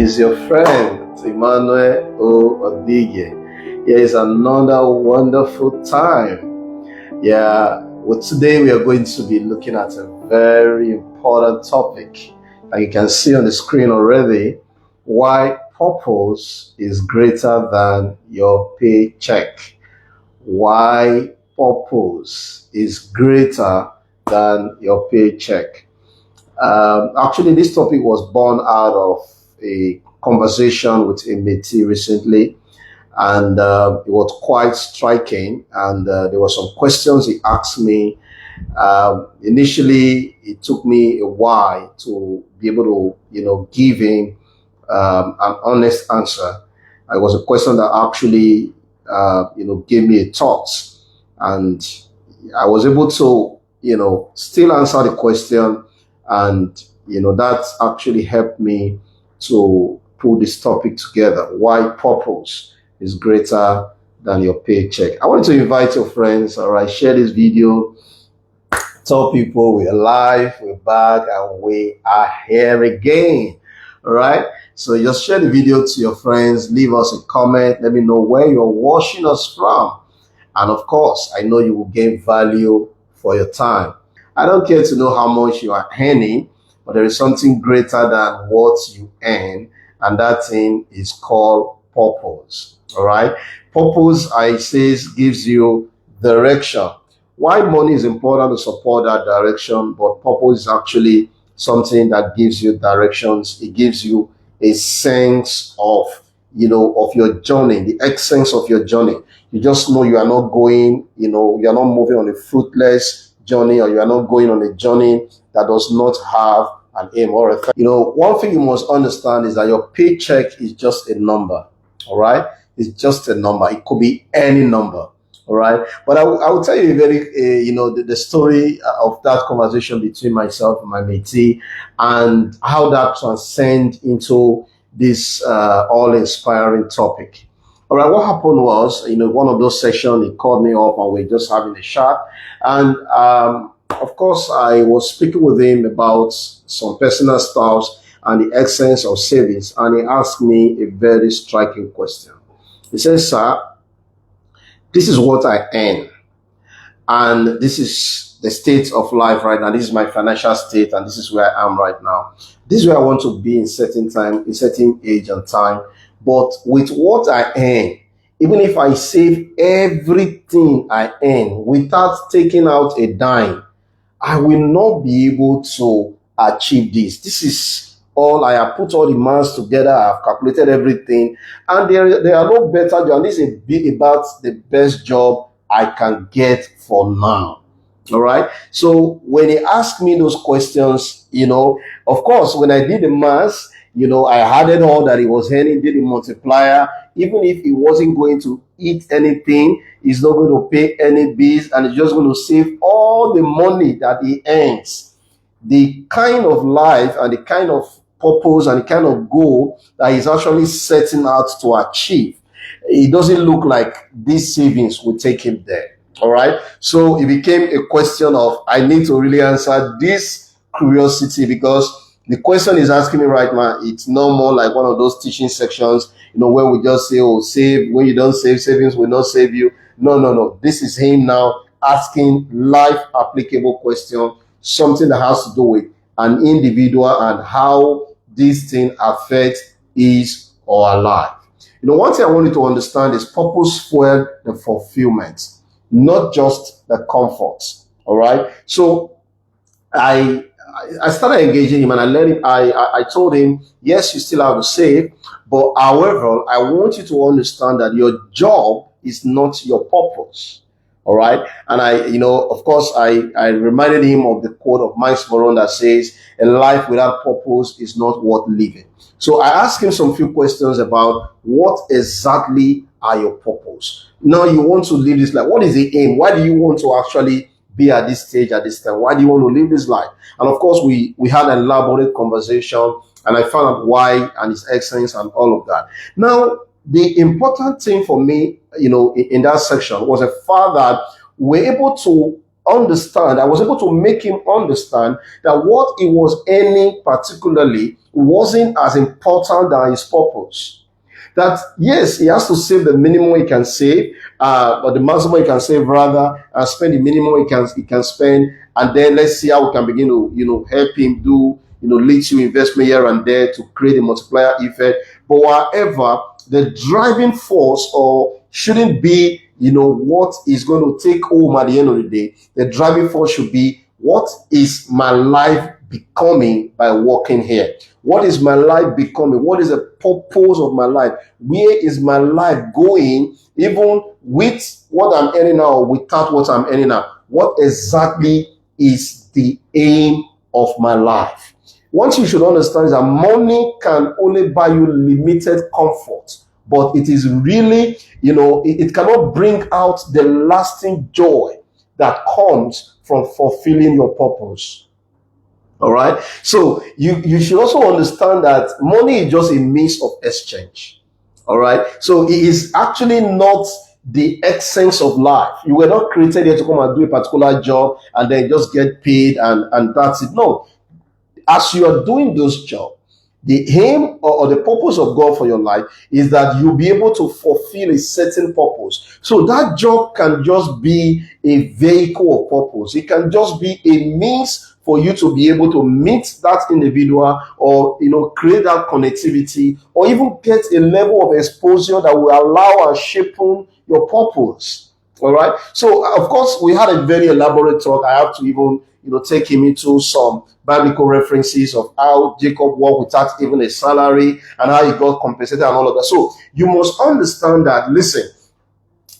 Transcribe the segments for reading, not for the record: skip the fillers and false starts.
is your friend, Emmanuel O. Odigie. Here is another wonderful time. Today we are going to be looking at a very important topic. Like you can see on the screen already, why purpose is greater than your paycheck. Why purpose is greater than your paycheck. Actually, this topic was born out of a conversation with a mentee recently, and it was quite striking. And there were some questions he asked me. Initially, it took me a while to be able to, give him an honest answer. It was a question that actually, gave me a thought, and I was able to, still answer the question. And, that actually helped me to put this topic together. Why purpose is greater than your paycheck. I want to invite your friends, all right, share this video. Tell people we're alive, we're back, and we are here again, all right? So just share the video to your friends, leave us a comment, let me know where you're watching us from. And of course, I know you will gain value for your time. I don't care to know how much you are earning, but there is something greater than what you earn, and that thing is called purpose. All right? Purpose, I say, gives you direction. Why money is important to support that direction, but purpose is actually something that gives you directions. It gives you a sense of, of your journey, the essence of your journey. You just know you are not going, you are not moving on a fruitless journey, or you are not going on a journey that does not have an aim or a effect. One thing you must understand is that your paycheck is just a number, all right? It's just a number. It could be any number, all right? But I will tell you a very, the story of that conversation between myself and my mentee, and how that transcends into this all-inspiring topic. All right, what happened was, one of those sessions, he called me up and we're just having a chat. And of course, I was speaking with him about some personal stuff and the essence of savings. And he asked me a very striking question. He says, "Sir, this is what I earn. And this is the state of life right now. This is my financial state, and this is where I am right now. This is where I want to be in certain time, in certain age and time. But with what I earn, even if I save everything I earn without taking out a dime, I will not be able to achieve this. This is all I have put all the maths together. I have calculated everything, and there are no better job. This is about the best job I can get for now." All right. So when he asked me those questions, of course, when I did the maths, I added all that he was earning, did the multiplier. Even if he wasn't going to eat anything, he's not going to pay any bills, and he's just going to save all the money that he earns. The kind of life and the kind of purpose and the kind of goal that he's actually setting out to achieve, it doesn't look like these savings will take him there. All right. So it became a question of, I need to really answer this curiosity, because the question is asking me right now, it's no more like one of those teaching sections, where we just say, oh, save. When you don't save, savings will not save you. No. This is him now asking life applicable question, something that has to do with an individual and how this thing affects his or her life. One thing I want you to understand is purpose fuels the fulfillment, not just the comfort. All right. So I started engaging him, and I told him, yes, you still have to save, but however, I want you to understand that your job is not your purpose. All right. And of course, I reminded him of the quote of Miles Moron that says, "A life without purpose is not worth living." So I asked him some few questions about what exactly are your purpose. Now you want to live this life. What is the aim? Why do you want to actually be at this stage, at this time? Why do you want to live this life? And of course, we had an elaborate conversation, and I found out why and its essence and all of that. Now, the important thing for me, in that section was the fact that we're able to understand, I was able to make him understand that what he was earning particularly wasn't as important than his purpose. That yes, he has to save the minimum he can save, or the maximum he can save rather, and spend the minimum he can spend, and then let's see how we can begin to help him do little investment here and there to create a multiplier effect. But whatever, the driving force or shouldn't be what is going to take home at the end of the day. The driving force should be, what is my life becoming by working here? What is my life becoming? What is the purpose of my life? Where is my life going, even with what I'm earning now or without what I'm earning now? What exactly is the aim of my life? What you should understand is that money can only buy you limited comfort, but it is really, it cannot bring out the lasting joy that comes from fulfilling your purpose. All right. So you should also understand that money is just a means of exchange. All right. So it is actually not the essence of life. You were not created here to come and do a particular job and then just get paid and that's it. No. As you are doing those jobs, the aim or the purpose of God for your life is that you'll be able to fulfill a certain purpose. So that job can just be a vehicle of purpose. It can just be a means for you to be able to meet that individual or, create that connectivity or even get a level of exposure that will allow and shape your purpose. All right. So, of course, we had a very elaborate talk. I have to even, take him into some biblical references of how Jacob worked without even a salary and how he got compensated and all of that. So you must understand that, listen,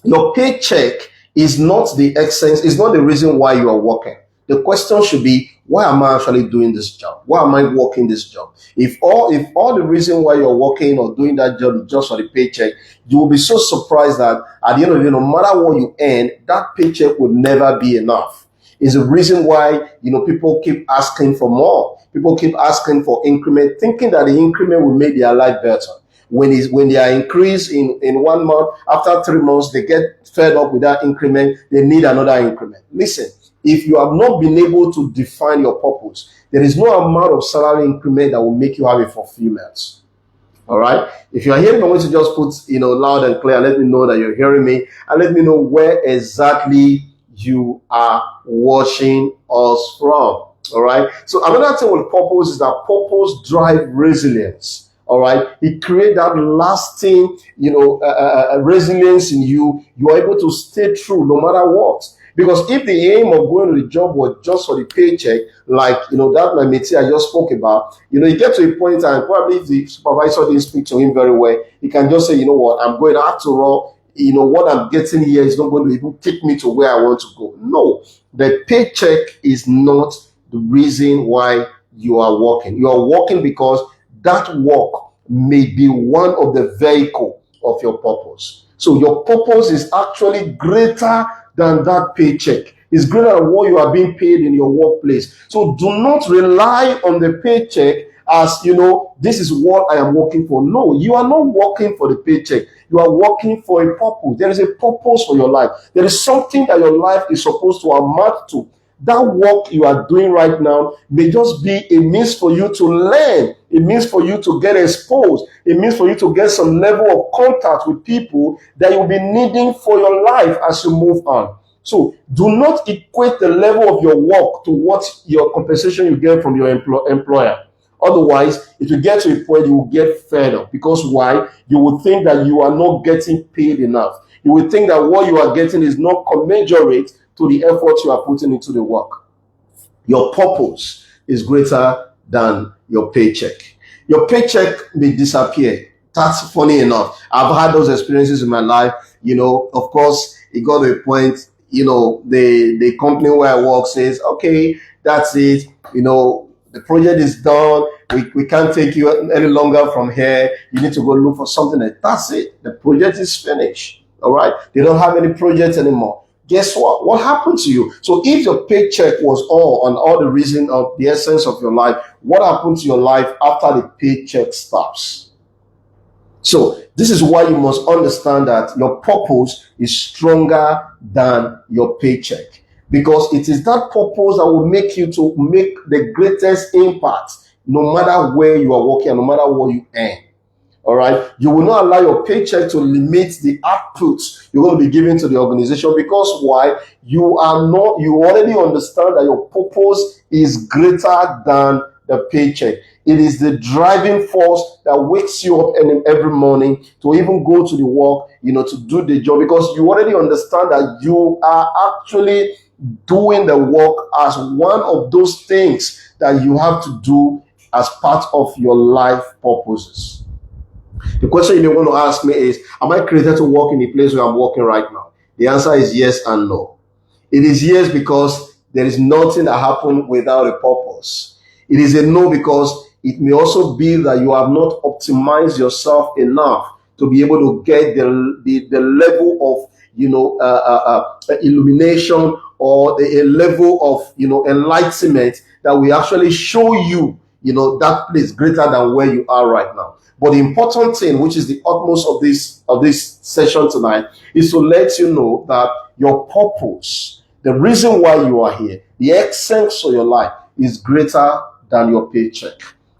your paycheck is not the essence, it's not the reason why you are working. The question should be, why am I actually doing this job? Why am I working this job? If all the reason why you're working or doing that job is just for the paycheck, you will be so surprised that at the end of the day, no matter what you earn, that paycheck will never be enough. Is the reason why people keep asking for more. People keep asking for increment, thinking that the increment will make their life better. When they are increased in 1 month, after 3 months, they get fed up with that increment. They need another increment. Listen, if you have not been able to define your purpose, there is no amount of salary increment that will make you have a fulfillment. All right. If you are hearing, I want to just put loud and clear. Let me know that you're hearing me, and let me know where exactly you are watching us from. All right. So another thing with purpose is that purpose drives resilience. All right. It creates that lasting, resilience in you. You are able to stay true no matter what. Because if the aim of going to the job was just for the paycheck, like, that my mate I just spoke about, you get to a point and probably if the supervisor didn't speak to him very well, he can just say, I'm going after all, what I'm getting here is not going to even take me to where I want to go. No, the paycheck is not the reason why you are working. You are working because that work may be one of the vehicle of your purpose. So your purpose is actually greater than that paycheck. It's greater than what you are being paid in your workplace. So do not rely on the paycheck as, this is what I am working for. No, you are not working for the paycheck. You are working for a purpose. There is a purpose for your life. There is something that your life is supposed to amount to. That work you are doing right now may just be a means for you to learn. It means for you to get exposed. It means for you to get some level of contact with people that you'll be needing for your life as you move on. So do not equate the level of your work to what your compensation you get from your employer. Otherwise, it will get to a point you will get fed up. Because why? You will think that you are not getting paid enough. You will think that what you are getting is not commensurate to the effort you are putting into the work. Your purpose is greater than your paycheck. Your paycheck may disappear. That's funny enough. I've had those experiences in my life. Of course, it got to a point, the company where I work says, okay, that's it. The project is done. We can't take you any longer from here. You need to go look for something else. That's it. The project is finished. All right. They don't have any project anymore. Guess what? What happened to you? So if your paycheck was all the reason of the essence of your life, what happened to your life after the paycheck stops? So this is why you must understand that your purpose is stronger than your paycheck. because it is that purpose that will make you to make the greatest impact, no matter where you are working and no matter what you earn. All right. You will not allow your paycheck to limit the output you're going to be giving to the organization, because why? You already understand that your purpose is greater than the paycheck. It is the driving force that wakes you up every morning to even go to the work, to do the job, because you already understand that you are actually doing the work as one of those things that you have to do as part of your life purposes. The question you may want to ask me is, am I created to work in the place where I'm working right now? The answer is yes and no. It is yes because there is nothing that happened without a purpose. It is a no because it may also be that you have not optimized yourself enough to be able to get the level of illumination or a level of enlightenment that will actually show you that place greater than where you are right now. But the important thing, which is the utmost of this session tonight, is to let you know that your purpose, the reason why you are here, the essence of your life is greater than your paycheck.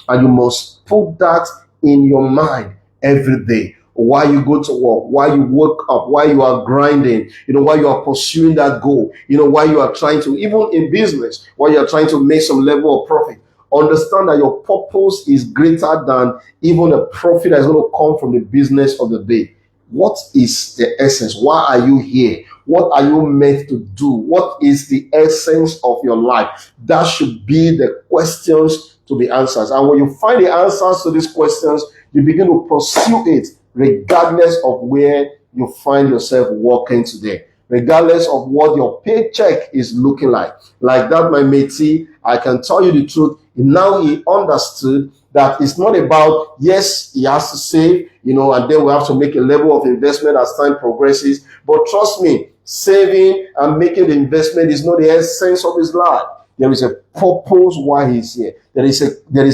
And you must put that in your mind every day. Why you go to work, why you wake up, why you are grinding, why you are pursuing that goal, why you are trying to, even in business, why you are trying to make some level of profit. Understand that your purpose is greater than even the profit that is going to come from the business of the day. What is the essence? Why are you here? What are you meant to do? What is the essence of your life? That should be the questions to be answered. And when you find the answers to these questions, you begin to pursue it regardless of where you find yourself working today, regardless of what your paycheck is looking like. Like that, my matey, I can tell you the truth. Now he understood that it's not about, yes, he has to save, and then we have to make a level of investment as time progresses. But trust me, saving and making the investment is not the essence of his life. There is a purpose why he's here. There is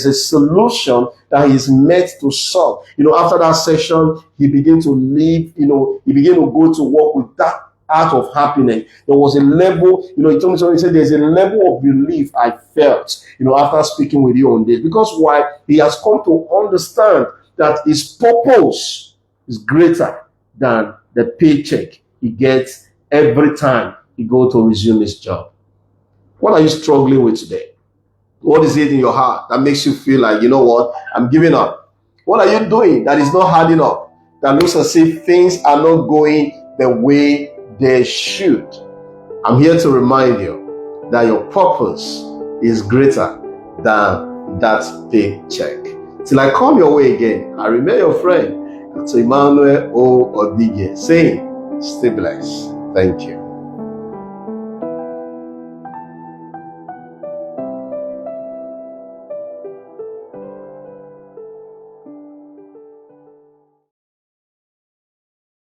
a solution that he's meant to solve. After that session, he began to live, he began to go to work with that art of happiness. There was a level, he told me something, he said, there's a level of relief I felt, after speaking with you on this. Because why? He has come to understand that his purpose is greater than the paycheck he gets every time he goes to resume his job. What are you struggling with today? What is it in your heart that makes you feel like, what, I'm giving up? What are you doing that is not adding up? That looks as if things are not going the way they should? I'm here to remind you that your purpose is greater than that paycheck. Till I come your way again, I remain your friend, Emmanuel O, Odigie, saying, stay blessed. Thank you.